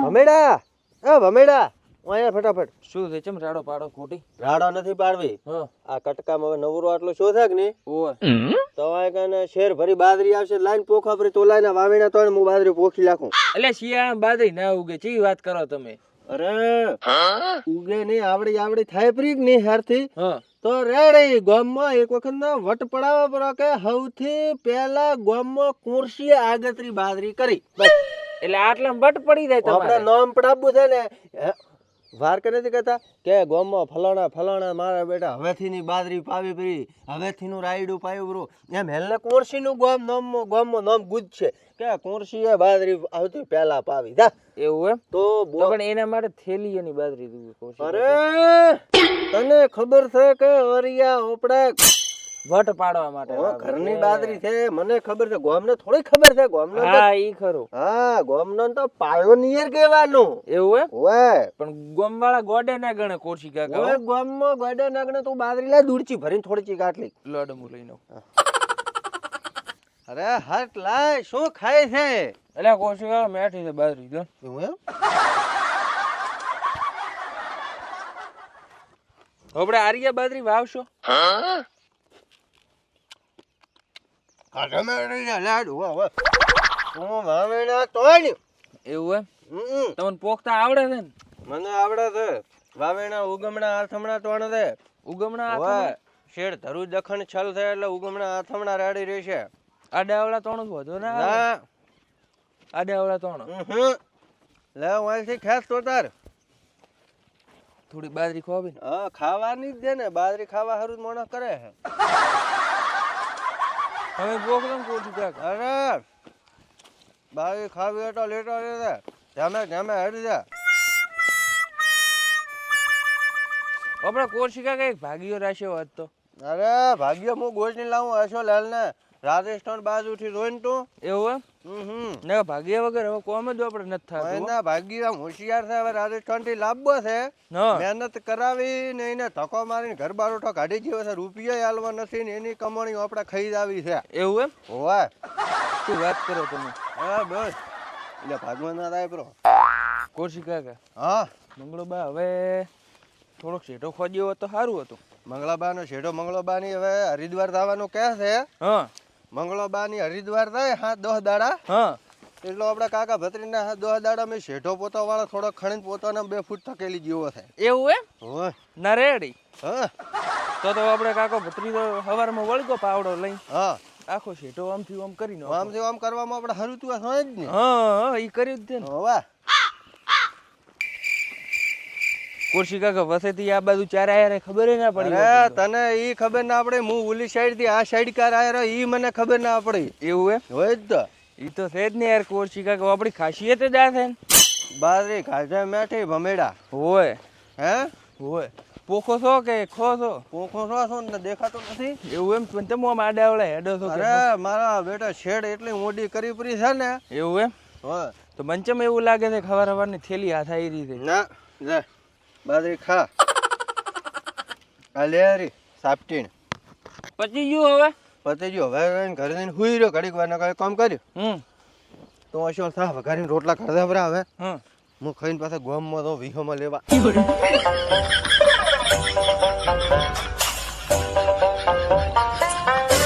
ભમેડા ભમેડા અહીંયા ફટાફટ. શું છે? ચમ રાડો પાડો ખોટી? રાડો નથી પાડવી. આ કટકામાં હવે નવરો આટલો શો થાય કે નહીં? ઓય તો અહીંયા કાને શેર ભરી બાદરી આવશે, લાઈન પોખા ભરી તોલાઈને વાવેણા તો હું બાદરી પોખી નાખું. એટલે શિયાળા બાદરી ના ઉગે, ચી વાત કરો તમે? અરે ઉગે નહીં, આવડી થાય પ્રીક નહીં હારથી. હા તો રેડી ગામમાં એક વખત ના વટ પડાવવા પર કે સૌથી પહેલા ગામમાં કુરશીએ આગતરી બાદરી કરી. બસ એટલે આટલા બટ પડી જાય આપણે તમારે. નામ પડાવવું છે ને. વાર કે નથી કહેતા કે ગામમાં ફલાણા મારા બેટા હવેથી ની બાદરી પાવી પરી, હવેથી નું રાયડું પાયું બરું. એમ હેલને કોરસી નું ગામમાં નામ ગુજ છે કે કોરસીએ બાદરી આવતી પહેલા પાવી. જા એવું એમ? તો પણ એના માટે થેલી એની બાદરી દીધી કોશી. અરે તને ખબર છે કે અરિયા ઓપડા વટ પાડવા માટે ઘરની બાદરી છે. મને ખબર છે, ગામને થોડી ખબર છે. ગામનો હા ઈ ખરું. હા ગામનો તો પાયોનિયર કહેવાનું. એવું એમ? ઓય પણ ગામ વાળા ગોડે ના ગણે કોશી કાકા. ઓય ગામમાં ગોડા નાગણે તું બાદરી લે દૂરચી ભરીને થોડી ચી કાટલી. લોડ મુ લઈને. અરે હટ લાય, શું ખાય છે? એટલે કોશી કાકા મેઠી છે બાદરી જો. એવું એમ? આપણે આરિયા બાદરી વાવશો? એવું એમ? તમને પોખતા આવડે છે ને? મને આવડે છે. વાવેણા ઉગમણા આથમણા તોણ છે. ઉગમણા ઓય શેડ ધરુ દખણ છલ છે એટલે ઉગમણા આથમણા રેડી રહેશે. આડાવડા તોણ વધો ના આવે? ના આડાવડા તોણ. લે વાલથી ખેસ તો તાર. થોડી બાદરી ખવાવી ને. હા ખાવાની જ દે ને, બાજરી ખાવા હારું જ માણસ કરે છે. હવે પોખલો ને કોશી કાકા. અરે બાજરી ખાવી હોય તો લેટો રે. જામે હરી જા. આપણે કોશી કાકા એક ભાગીયો રાખ્યો હોત તો. અરે ભાગ્ય હું ગોળ ની લાવું હશો લાલ ને રાજસ્થાન બાજુ થી જોઈને તું. એવું એમ? ના ભાગ્યા વગર હવે કોમ જ આપણે નથી થતું. એના ભાગ્ય હોશિયાર છે. હવે રાજસ્થાન થી લાવવો છે. મહેનત કરાવી ને એને ધક્કો મારીને ઘર બારોટો કાઢી ગયો છે. રૂપિયા આલવા નથી ને એની કમાણી આપણે ખાઈ આવી છે. એવું એમ? હોવા શું વાત કરો તમે? હા બસ એટલે ભાગમાં ના થાય બ્રો. કોશી કાકા હા મંગળોબા હવે થોડોક શેઠો ખોજ્યો હોત તો સારું હતું. મંગળાબા નો શેઠો મંગળોબા ની હવે હરિદ્વાર જવાનું કહે છે. હા મંગળોબા ની હરિદ્વાર થાય 7-10 દાડા. હા એટલે આપડા કાકા ભત્રી ના 10 દાડા મેં શેઠો પોતા વાળા થોડો ખણીને પોતાના 2 ફૂટ થકેલી જેવો થાય. એવું એમ? હોય ના રેડી. હા તો આપણે કાકો ભત્રી તો સવારમાં વળગો પાવડો લઈ હા આખો શેઠો આમથી આમ કરી નો. આમથી આમ કરવામાં આપણે હરું તું હોય જ ને. હા ઈ કર્યું જ છે ને. હોવા કોશી કાકા વસેથી આ બાજુ ચાર આયા ખબર ના પડી. અરે તને ઈ ખબર ના પડે. હું ઓલી સાઈડ થી આ સાઈડ કાર આયો ઈ મને ખબર ના પડી. એવું એમ? હોય જ તો. ઈ તો છે જ ને યાર કોશી કાકા, આપણી ખાસિયત જ આ છે ને. બાદરી ખાજા મેઠી ભમેડા. હોય હે હોય. પોખો છો કે ખો છો? પોખો છો ને દેખાતો નથી. એવું એમ? પણ તમે આમ આડાવડા હેડો છો કે? અરે મારા બેટા શેડ એટલી મોટી કરી પરી છે ને. એવું એમ? હોય તો મંચમ એવું લાગે છે ખવાર હવારની થેલી હાથ આવી રહી છે. ના લે બાદરી ખા. આ લે રી સાપટીણ પચી ગયું હવે? પતી ગયો. હવે ઘરે જઈને હુઈ રહ્યો ઘડીક વાર ના કામ કર્યું તો અશો થા વઘારીને રોટલા કરતા બરા. હવે હું ખાઈને પાછા ગોમમાં તો વિહોમાં લેવા.